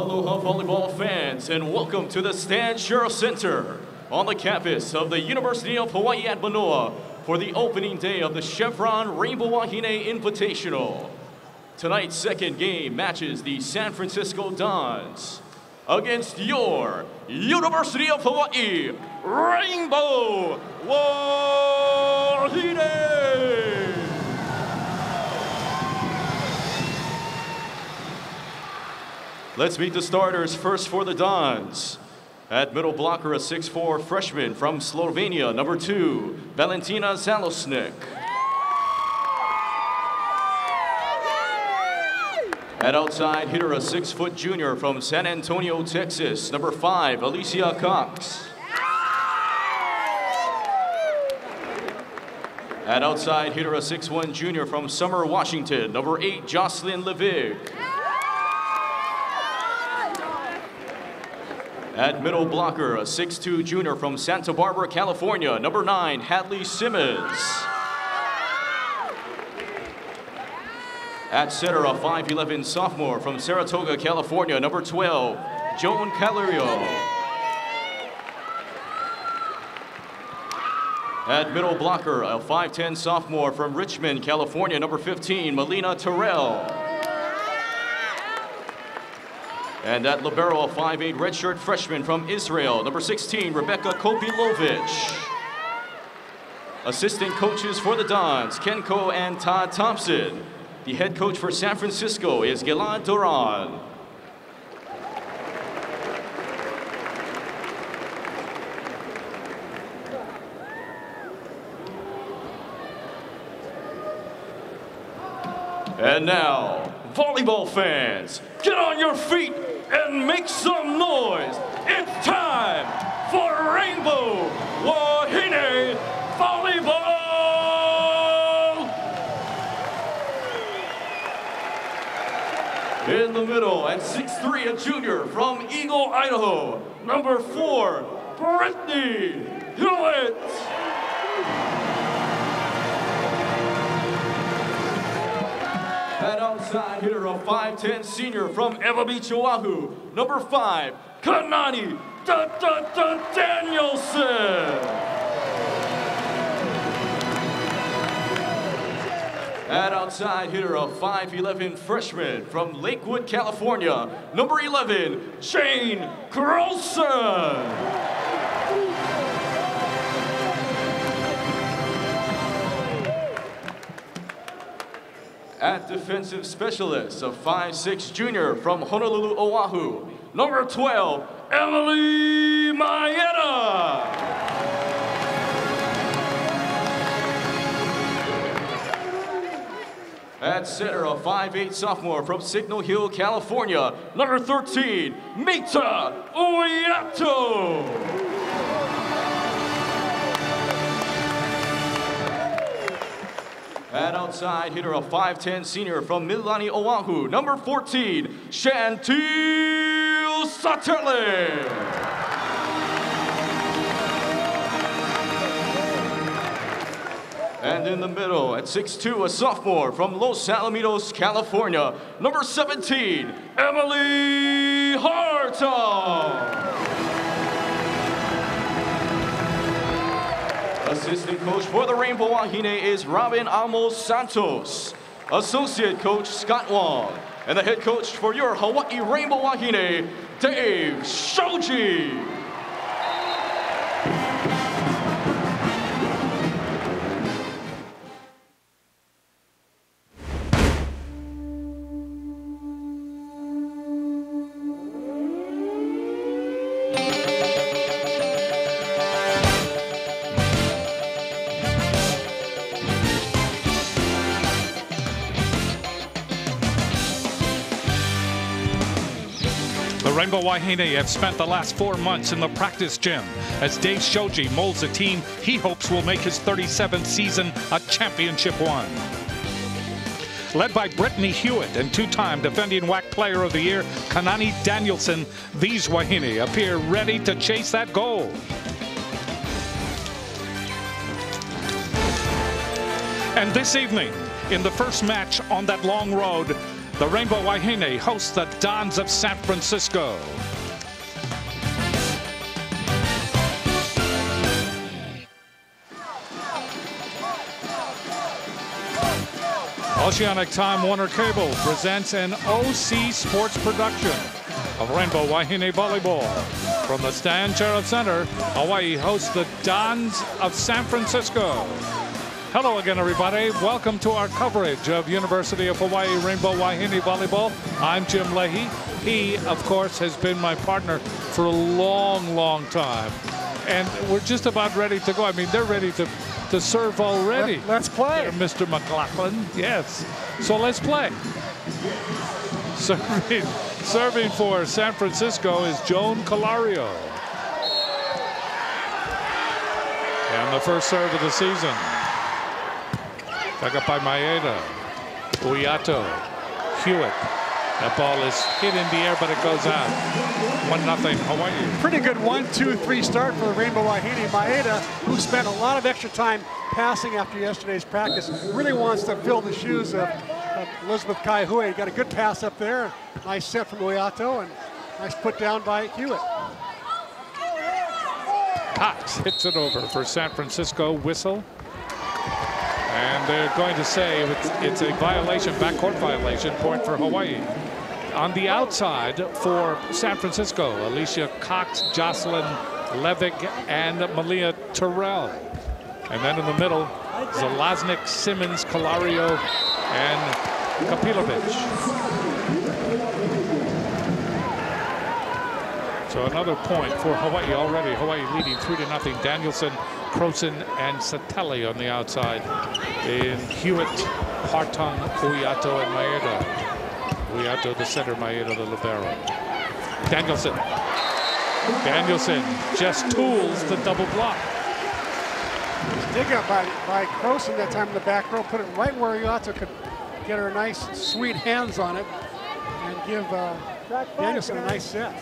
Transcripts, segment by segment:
Aloha volleyball fans, and welcome to the Stan Sheriff Center on the campus of the University of Hawaii at Manoa for the opening day of the Chevron Rainbow Wahine Invitational. Tonight's second game matches the San Francisco Dons against your University of Hawaii Rainbow Wahine! Let's meet the starters. First for the Dons. At middle blocker, a 6'4" freshman from Slovenia, number 2, Valentina ZALOZNIK. At outside hitter, a 6' junior from San Antonio, Texas, number 5, Alicia Cox. At outside hitter, a 6'1" junior from Summer, Washington, number 8, Jocelyn Levig. At middle blocker, a 6'2" junior from Santa Barbara, California, number 9, Hadley Simmons. At center, a 5'11" sophomore from Saratoga, California, number 12, Joan Calerio. At middle blocker, a 5'10" sophomore from Richmond, California, number 15, Melina Terrell. And at libero, a 5'8" redshirt freshman from Israel, number 16, Rebecca Kopilovich. Assistant coaches for the Dons, Kenko and Todd Thompson. The head coach for San Francisco is Gilad Duran. And now, volleyball fans, get on your feet and make some noise. It's time for Rainbow Wahine Volleyball! In the middle, at 6'3", a junior from Eagle, Idaho, number 4, BRITTANY HEWITT. At outside hitter, a 5'10" senior from Eva Beach, Oahu, number 5, Kanani Danielson. At outside hitter, a 5'11" freshman from Lakewood, California, number 11, Jane Croson. At defensive specialist, a 5'6" junior from Honolulu, Oahu, number 12, Emily MAEDA. At center, a 5'8" sophomore from Signal Hill, California, number 13, Mita Uyato. At outside hitter, a 5'10" senior from Mililani, Oahu, number 14, CHANTEAL SATELE. And in the middle, at 6'2", a sophomore from Los Alamitos, California, number 17, Emily Hartong. Assistant coach for the Rainbow Wahine is Robin Amos Santos. Associate coach Scott Wong. And the head coach for your Hawaii Rainbow Wahine, Dave Shoji. Rainbow Wahine have spent the last 4 months in the practice gym as Dave Shoji molds a team he hopes will make his 37th season a championship one. Led by Brittany Hewitt and 2-time defending WAC Player of the Year, Kanani Danielson, these Wahine appear ready to chase that goal. And this evening, in the first match on that long road, The Rainbow Wahine hosts the Dons of San Francisco. Oceanic Time Warner Cable presents an OC Sports production of Rainbow Wahine Volleyball. From the Stan Sheriff Center, Hawaii hosts the Dons of San Francisco. Hello again, everybody. Welcome to our coverage of University of Hawaii Rainbow Wahine Volleyball. I'm Jim Leahy. He, of course, has been my partner for a long, long time. And we're just about ready to go. I mean, they're ready to serve already. Let's play. There, Mr. McLaughlin. Yes. So let's play. Serving for San Francisco is Joan Colario. And the first serve of the season. Back up by Maeda. Uyato. Hewitt. That ball is hit in the air, but it goes out. 1-0 Hawaii. Pretty good 1-2-3 start for the Rainbow Wahine. Maeda, who spent a lot of extra time passing after yesterday's practice, really wants to fill the shoes of Elizabeth Kaihui. Got a good pass up there. Nice set from Uyato and nice put down by Hewitt. Cox hits it over for San Francisco. Whistle. And they're going to say it's a violation, backcourt violation, point for Hawaii. On the outside for San Francisco, Alicia Cox, Jocelyn Levick, and Malia Terrell. And then in the middle, ZALOZNIK, Simmons, Colario, and Kapilovic. So another point for Hawaii already. Hawaii leading 3-0. Danielson, Croson, and SATELE on the outside. In Hewitt, Hartong, Uyato, and Maeda. Uyato the center, Maeda the libero. Danielson. Danielson just tools the double block. Dig up by Croson that time in the back row. Put it right where Uyato could get her nice, sweet hands on it and give Danielson a nice set.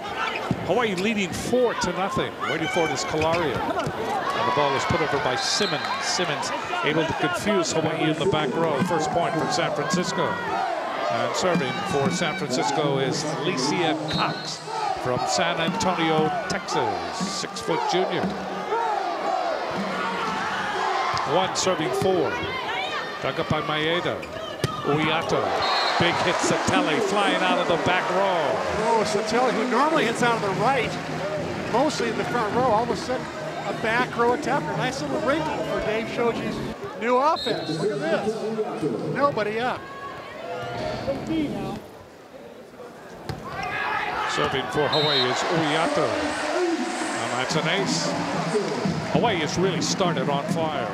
Hawaii leading 4-0. Waiting for it is Colario. And the ball is put over by Simmons. Simmons able to confuse Hawaii in the back row. First point for San Francisco. And serving for San Francisco is Alicia Cox from San Antonio, Texas. 6-foot junior. One serving 4. Dug up by Maeda. Uyato. Big hit, SATELE flying out of the back row. Oh, SATELE, who normally hits out of the right, mostly in the front row, all of a sudden a back row attacker. Nice little wrinkle for Dave Shoji's new offense. Look at this. Nobody up. Serving for Hawaii is Uyato. And that's an ace. Hawaii has really started on fire.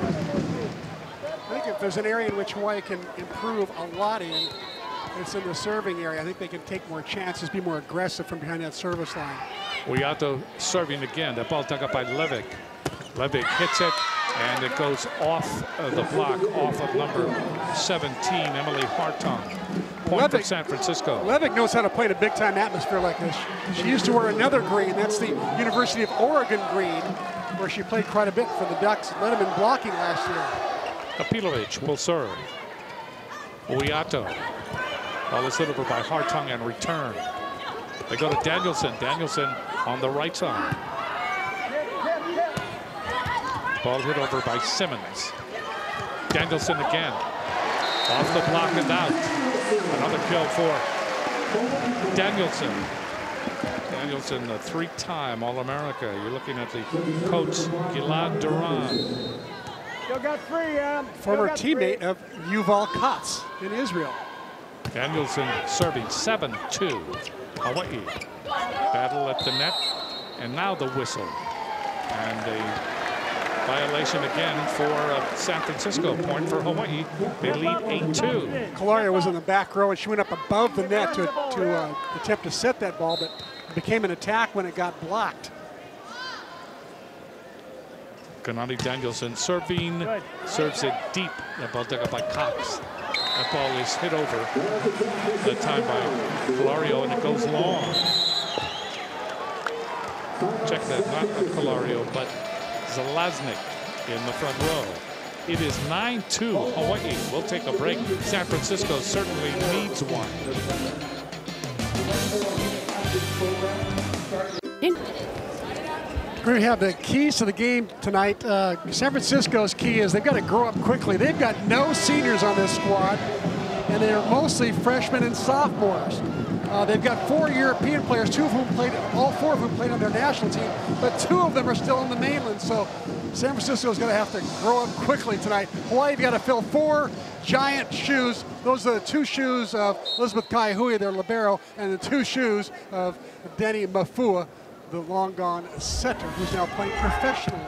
I think if there's an area in which Hawaii can improve a lot in, it's in the serving area. I think they can take more chances, be more aggressive from behind that service line. Uyato serving again. That ball dug up by Levick. Levick hits it, and it goes off the block, off of number 17, Emily Hartong. Point for San Francisco. Levick knows how to play in a big-time atmosphere like this. She used to wear another green. That's the University of Oregon green, where she played quite a bit for the Ducks. Led them in blocking last year. Kapilovic will serve. Uyato. Ball is hit over by Hartong and return. They go to Danielson. Danielson on the right side. Ball hit over by Simmons. Danielson again. Off the block and out. Another kill for Danielson. Danielson, a 3-time All-America. You're looking at the coach, Gilad Duran. Former teammate of Yuval Katz in Israel. Danielson serving 7-2. Hawaii. Battle at the net. And now the whistle. And a violation again for San Francisco. Point for Hawaii. They lead 8-2. Colario was in the back row, and she went up above the net to attempt to set that ball, but it became an attack when it got blocked. Kanani Danielson serving. Serves it deep. That ball dug up by Cox. That ball is hit over. That time by Colario, and it goes long. Check that, not Colario, but ZALOZNIK in the front row. It is 9-2 Hawaii. We'll take a break. San Francisco certainly needs one. We have the keys to the game tonight. San Francisco's key is they've got to grow up quickly. They've got no seniors on this squad, and they're mostly freshmen and sophomores. They've got 4 European players, all 4 of whom played on their national team, but 2 of them are still on the mainland. So San Francisco's going to have to grow up quickly tonight. Hawaii's got to fill 4 giant shoes. Those are the 2 shoes of Elizabeth Kaihui, their libero, and the 2 shoes of Denny Mafua, the long-gone setter, who's now playing professionally.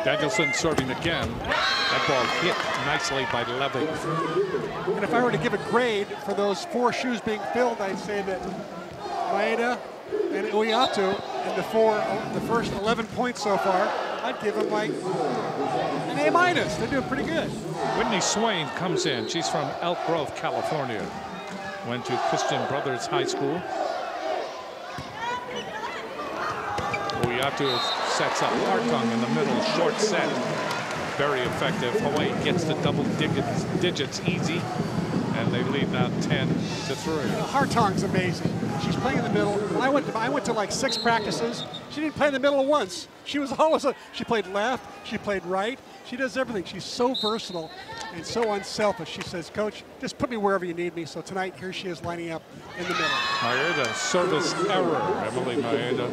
Danielson serving again. That ball hit nicely by Levig. And if I were to give a grade for those 4 shoes being filled, I'd say that MAEDA and Uiatu in the first 11 points so far, I'd give them like an A-. They're doing pretty good. Whitney Swain comes in. She's from Elk Grove, California. Went to Christian Brothers High School. Uiatu sets up Hartong in the middle, short set. Very effective. Hawaii gets the double digits easy, and they lead now 10-3. Hartong's amazing. She's playing in the middle. I went to like 6 practices. She didn't play in the middle once. She was always she played left, she played right. She does everything. She's so versatile and so unselfish. She says, "Coach, just put me wherever you need me." So tonight, here she is lining up in the middle. MAEDA, service error. Emily MAEDA,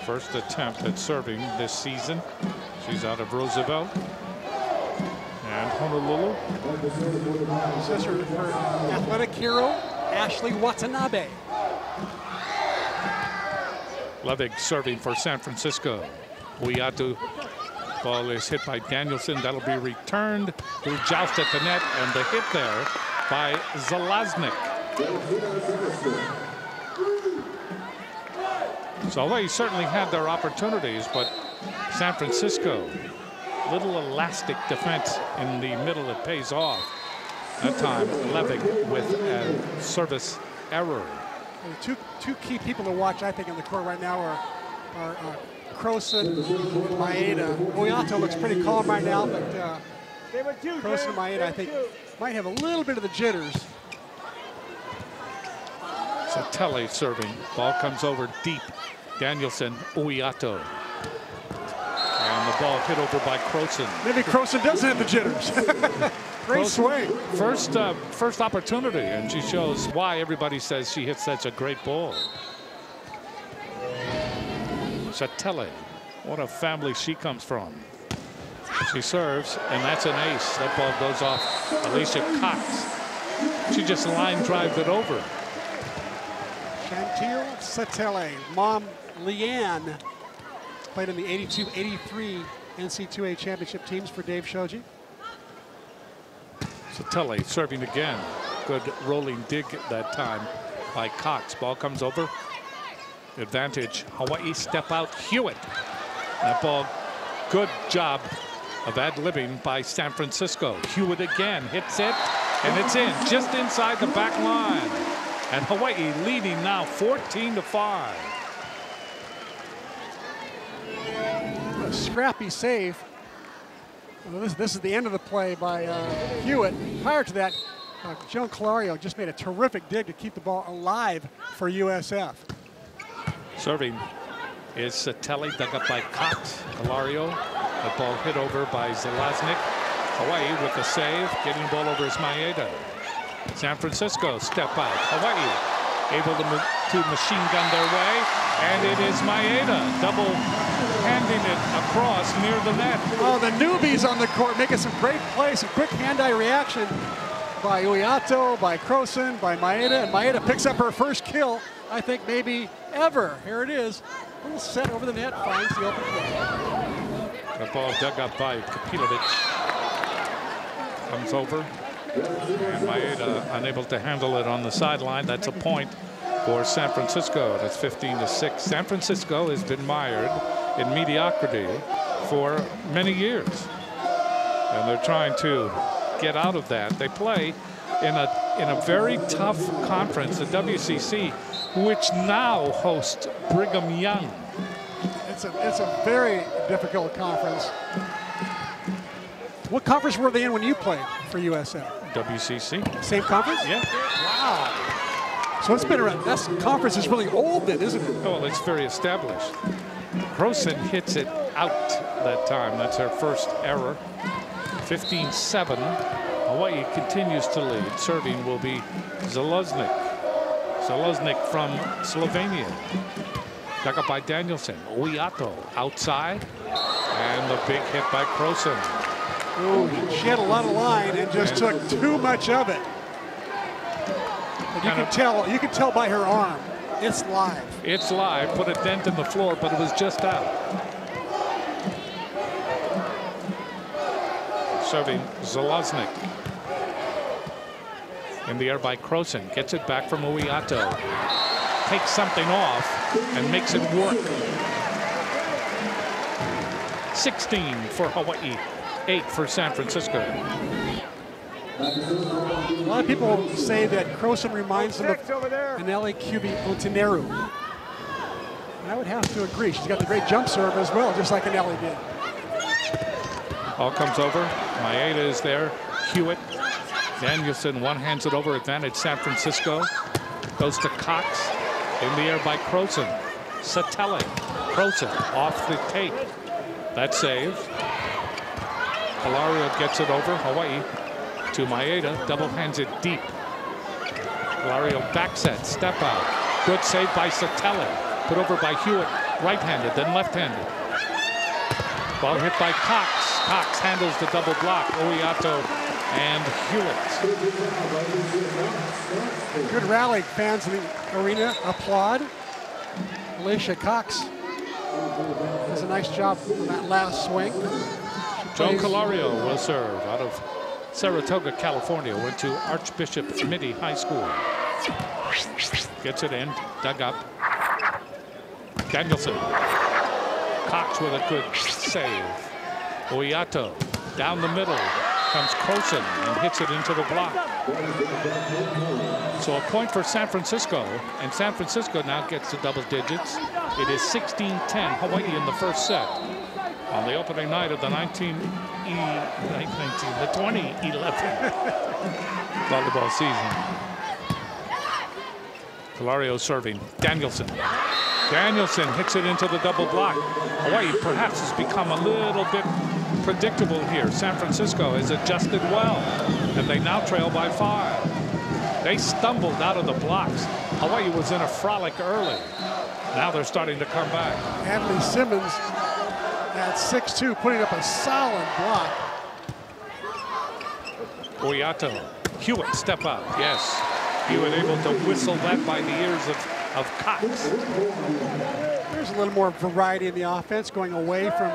first attempt at serving this season. She's out of Roosevelt and Honolulu. This is her athletic hero, Ashley Watanabe. Levig serving for San Francisco. Uiatu, ball is hit by Danielson. That'll be returned through joust at the net, and the hit there by ZALOZNIK. So Hawaii certainly had their opportunities, but San Francisco, little elastic defense in the middle that pays off. That time, Levig with a service error. Two key people to watch, I think, in the court right now are Croson and MAEDA. Uiatu looks pretty calm right now, but Croson and MAEDA, I think, might have a little bit of the jitters. SATELE serving. Ball comes over deep. Danielson, Uiatu. And the ball hit over by Croson. Maybe Croson does have the jitters. Great swing. First opportunity, and she shows why everybody says she hits such a great ball. SATELE, what a family she comes from. She serves, and that's an ace. That ball goes off Alicia Cox. She just line drives it over. CHANTEAL SATELE, mom Leanne, played in the 82-83 NC2A championship teams for Dave Shoji. SATELE serving again. Good rolling dig that time by Cox. Ball comes over. Advantage. Hawaii step out. HEWITT. That ball, good job of ad-libbing by San Francisco. HEWITT again hits it, and it's in just inside the back line. And Hawaii leading now 14-5. A scrappy save. Well, this is the end of the play by HEWITT. Prior to that, Joan Calario just made a terrific dig to keep the ball alive for USF. Serving is SATELE, dug up by Cox. Calario, the ball hit over by ZALOZNIK. Hawaii with the save, getting the ball over is MAEDA. San Francisco step out. Hawaii able to machine gun their way, and it is MAEDA double handing it across near the net. Oh, the newbies on the court making some great plays, some quick hand-eye reaction by Uiatu, by Croson, by MAEDA, and MAEDA picks up her first kill, I think maybe ever. Here it is. A little set over the net, finds the open play. The ball dug up by Kapilovic. Comes over. And MAEDA unable to handle it on the sideline. That's a point for San Francisco. That's 15-6. San Francisco has been mired in mediocrity for many years. And they're trying to get out of that. They play in a very tough conference, the WCC, which now hosts Brigham Young. It's a very difficult conference. What conference were they in when you played for USF? WCC. Same conference? Yeah. Wow. So it's been around. That conference is really old then, isn't it? Oh, it's very established. Croson hits it out that time. That's her first error. 15-7. Hawaii continues to lead. Serving will be ZALOZNIK. ZALOZNIK from Slovenia. Dug up by Danielson. Oyato outside. And the big hit by Croson. Ooh, she had a lot of line and just took too much of it. You can tell by her arm. It's live. It's live. Put a dent in the floor, but it was just out. Serving ZALOZNIK. In the air by Croson. Gets it back from Oyato. Takes something off and makes it work. 16 for Hawaii. 8 for San Francisco. A lot of people say that Croson reminds them of Kanani Danielson. And I would have to agree. She's got the great jump serve as well, just like Kanani did. All comes over. MAEDA is there. HEWITT. Danielson one-hands it over. Advantage San Francisco. Goes to Cox. In the air by Croson. SATELE. Croson off the tape. That saved. Hilario gets it over. Hawaii to MAEDA. Double hands it deep. Hilario back set. Step out. Good save by SATELE. Put over by HEWITT. Right-handed, then left-handed. Ball hit by Cox. Cox handles the double block. Oyato and HEWITT. Good rally. Fans in the arena applaud. Alicia Cox does a nice job on that last swing. Joe Calario will serve out of Saratoga, California. Went to Archbishop Smitty High School. Gets it in. Dug up. Danielson. Cox with a good save. Oyato down the middle. Comes Croson and hits it into the block. So a point for San Francisco. And San Francisco now gets to double digits. It is 16-10. Hawaii in the first set. On the opening night of the 2011 volleyball season. Calario serving. Danielson. Danielson hits it into the double block. Hawaii perhaps has become a little bit predictable here. San Francisco has adjusted well, and they now trail by 5. They stumbled out of the blocks. Hawaii was in a frolic early. Now they're starting to come back. Emily Simmons at 6'2", putting up a solid block. Oyato. HEWITT step up. Yes. HEWITT able to whistle that by the ears of Cox. There's a little more variety in the offense, going away from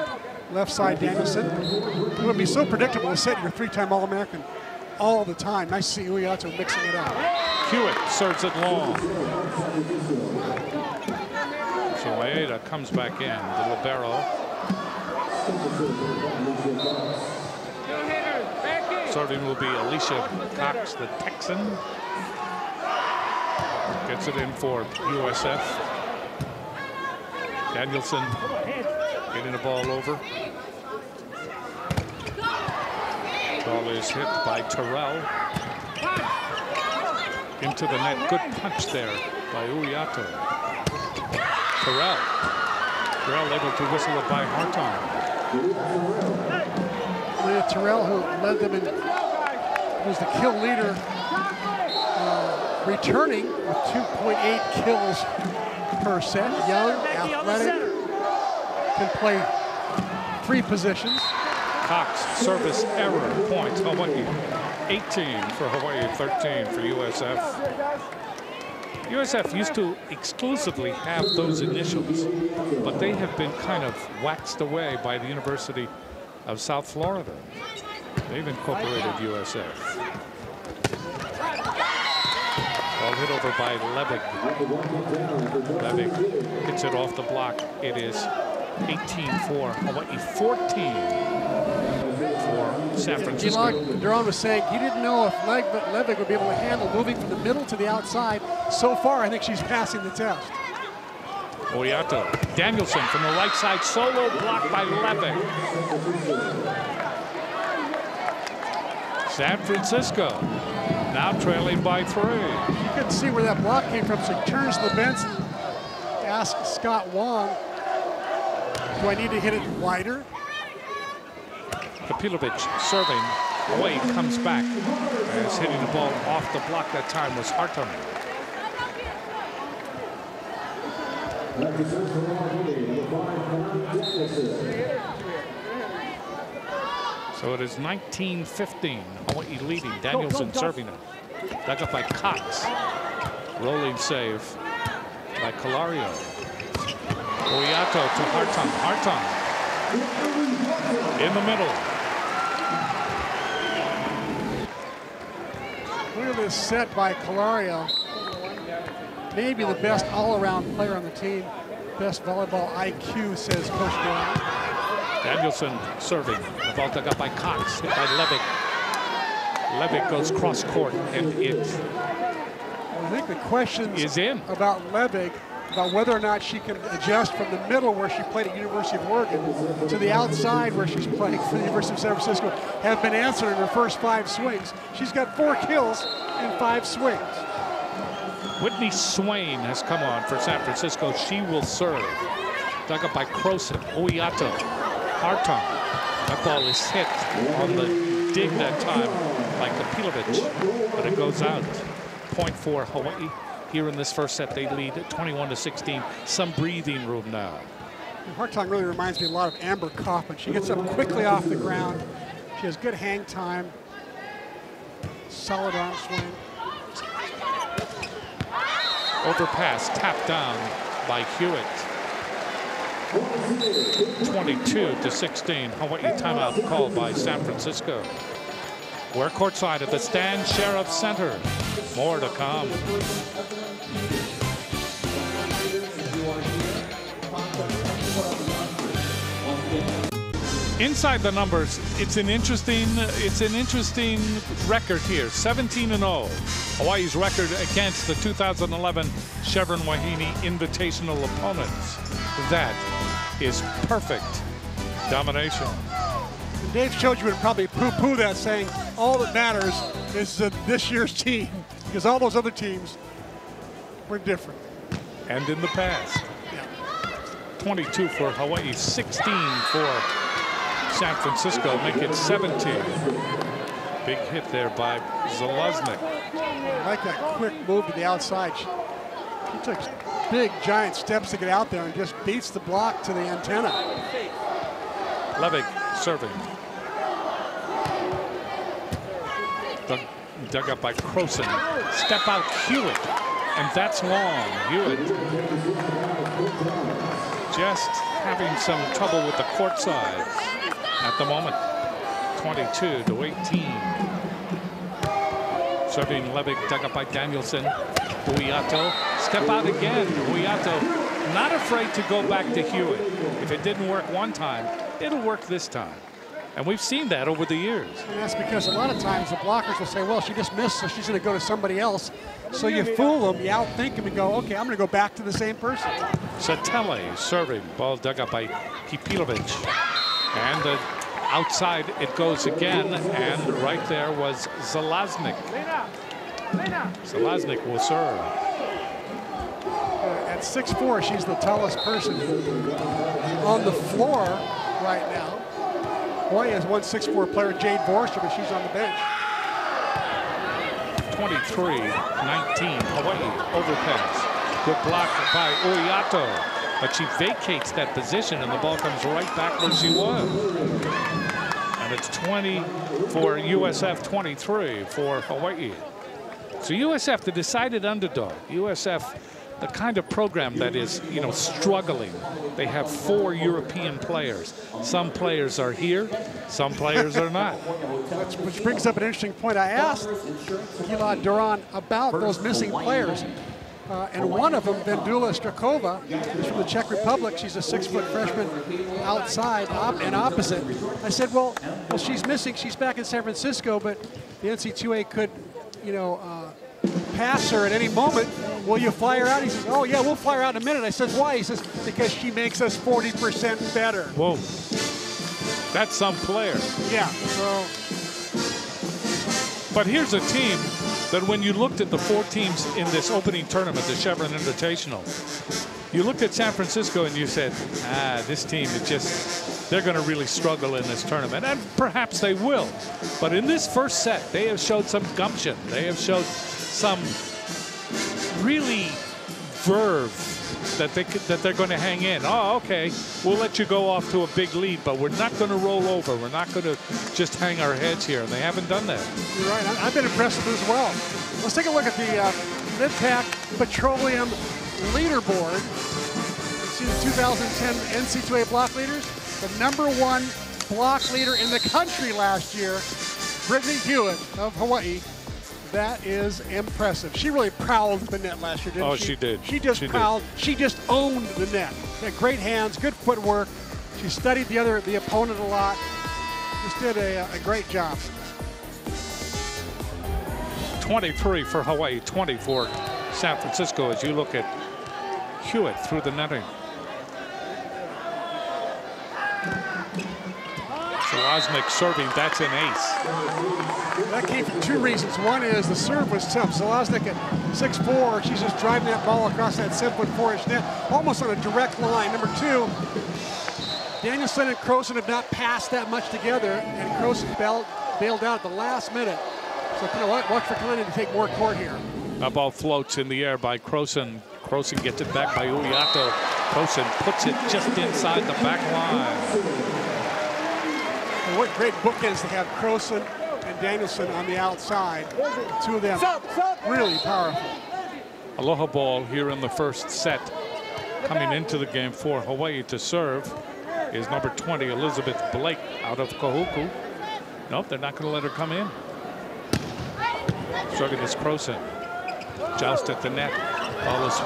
left side Danielson. It would be so predictable to set your 3-time All-American all the time. Nice to see Oyato mixing it up. HEWITT serves it long. So MAEDA comes back in, the libero. Serving will be Alicia Cox, the Texan. Gets it in for USF. Danielson getting the ball over. Ball is hit by Terrell. Into the net. Good punch there by Oyato. Terrell able to whistle it by Hartong. Terrell, who led them in, was the kill leader, returning with 2.8 kills per set. Young, athletic, can play 3 positions. Cox service error points. Hawaii 18 for Hawaii, 13 for USF. USF used to exclusively have those initials, but they have been kind of waxed away by the University of South Florida. They've incorporated USF. Ball hit over by Levig. Levig hits it off the block. It is 18-4. Hawaii 14 for San Francisco. Duran was saying he didn't know if Levig would be able to handle moving from the middle to the outside. So far, I think she's passing the test. Oyato. Danielson from the right side. Solo block by Levig. San Francisco now trailing by 3. You couldn't see where that block came from, so he turns to the bench and asks Scott Wong, do I need to hit it wider? Kapilovic serving. Hawaii comes back as hitting the ball off the block that time was Hartong. So it is 19-15. Hawaii leading. Danielson serving it. Dug up by Cox. Rolling save by Calario. Oyato to Hartong. Hartong in the middle. Look at this set by Calario. Maybe the best all-around player on the team. Best volleyball IQ, says Coach Brown. Danielson serving. The ball dug up by Cox. Hit by Levick. Levick goes cross court and it I think the question is in about Levick, about whether or not she can adjust from the middle where she played at University of Oregon to the outside where she's playing for the University of San Francisco have been answered in her first 5 swings. She's got 4 kills in 5 swings. Whitney Swain has come on for San Francisco. She will serve. Dug up by Croson. Oyato. Hartong. That ball is hit on the dig that time by Kapilovic, but it goes out. Point for Hawaii. Here in this first set, they lead 21-16. Some breathing room now. Hartong really reminds me a lot of Amber Kaufman. She gets up quickly off the ground. She has good hang time. Solid arm swing. Overpass, tapped down by Hewitt. 22-16. Hawaii timeout called by San Francisco. We're courtside at the Stan Sheriff Center. More to come. Inside the numbers, it's an interesting record here. 17-0. Hawaii's record against the 2011 Chevron Wahine Invitational opponents. That is perfect domination. And Dave Shoji would probably poo-poo that, saying all that matters is this year's team, because all those other teams were different. And in the past. Yeah. 22 for Hawaii, 16 for San Francisco, make it 17. Big hit there by ZALOZNIK. I like that quick move to the outside. She took big, giant steps to get out there and just beats the block to the antenna. Levick serving. Dug up by Croson. Step out Hewitt. And that's long. Hewitt just having some trouble with the court sides at the moment. 22-18. Serving Levick, dug up by Danielson. Oyato, step out again. Oyato, not afraid to go back to Hewitt. If it didn't work one time, it'll work this time. And we've seen that over the years. And that's because a lot of times the blockers will say, well, she just missed, so she's going to go to somebody else. So you fool them, you outthink them, and go, okay, I'm going to go back to the same person. SATELE serving. Ball dug up by Kipilovic. And outside it goes again. And right there was ZALOZNIK. ZALOZNIK will serve. At 6'4", she's the tallest person on the floor right now. Hawaii has one 6'4" player, Jade Borster, but she's on the bench. 23-19, Hawaii overpass. Good block by Oyato, but she vacates that position and the ball comes right back where she was. And it's 20 for USF, 23 for Hawaii. So USF, the decided underdog. USF, the kind of program that is, struggling. They have 4 European players. Some players are here, some players are not. Which brings up an interesting point. I asked Gilad Duran about those missing players. And one of them, Vendula Strakova, is from the Czech Republic. She's a 6-foot freshman outside and opposite. I said, well, she's missing. She's back in San Francisco, but the NC2A could, pass her at any moment. Will you fly her out? He says, oh, yeah, we'll fly her out in a minute. I said, why? He says, because she makes us 40% better. Whoa. That's some player. Yeah, so But here's a team that when you looked at the 4 teams in this opening tournament, the Chevron Invitational, you looked at San Francisco and you said, this team is just, they're going to really struggle in this tournament. And perhaps they will. But in this first set, they have showed some gumption. They have showed some really verve that they're going to hang in. Oh, okay, we'll let you go off to a big lead, but we're not going to roll over. We're not going to just hang our heads here. And they haven't done that. You're right. I've been impressed with it as well. Let's take a look at the Mid-Pac Petroleum leaderboard. You see the 2010 NC2A block leaders. The #1 block leader in the country last year, BRITTANY HEWITT of Hawaii. That is impressive. She really prowled the net last year, didn't she? Oh, she did. She just prowled. She just owned the net. She had great hands, good footwork. She studied the opponent a lot. Just did a great job. 23 for Hawaii, 20 for San Francisco as you look at Hewitt through the netting. ZALOZNIK serving, that's an ace. That came for 2 reasons. One is the serve was tough. ZALOZNIK at 6'4", she's just driving that ball across that 7'4" net, almost on a direct line. Number 2, Danielson and Croson have not passed that much together, and Croson bailed out at the last minute. So watch for Kanani to take more court here. That ball floats in the air by Croson. Croson gets it back by Uiato. Croson puts it just inside the back line. And what great bookends to have Croson and Danielson on the outside. 2 of them really powerful. Aloha ball here in the first set. Coming into the game for Hawaii to serve is number 20, Elizabeth Blake out of Kahuku. Nope, they're not going to let her come in. Serving is Croson. Joust at the net. Ball is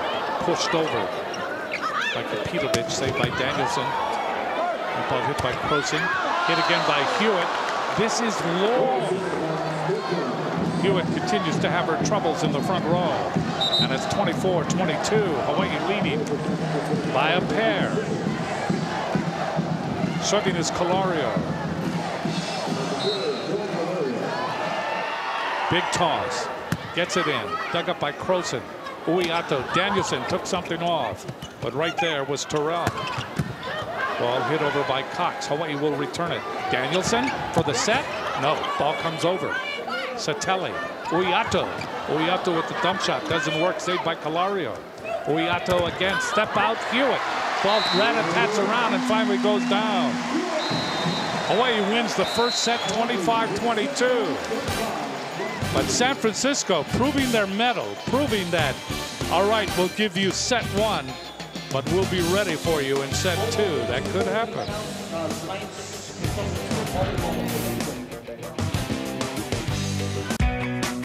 pushed over by Kapitovic, saved by Danielson. The ball hit by Croson. Hit again by Hewitt. This is long. Hewitt continues to have her troubles in the front row. And it's 24-22. Hawaii leading by a pair. Serving is Calario. Big toss. Gets it in. Dug up by Croson. Uiato. Danielson took something off. But right there was Terrell. Ball hit over by Cox. Hawaii will return it. Danielson for the set. No. Ball comes over. SATELE. Uiato. Uiato with the dump shot. Doesn't work. Saved by Calario. Uiato again. Step out. Hewitt. Ball rat-a-tats around and finally goes down. Hawaii wins the first set 25-22. But San Francisco proving their mettle, proving that, all right, we'll give you set 1, but we'll be ready for you in set 2. That could happen.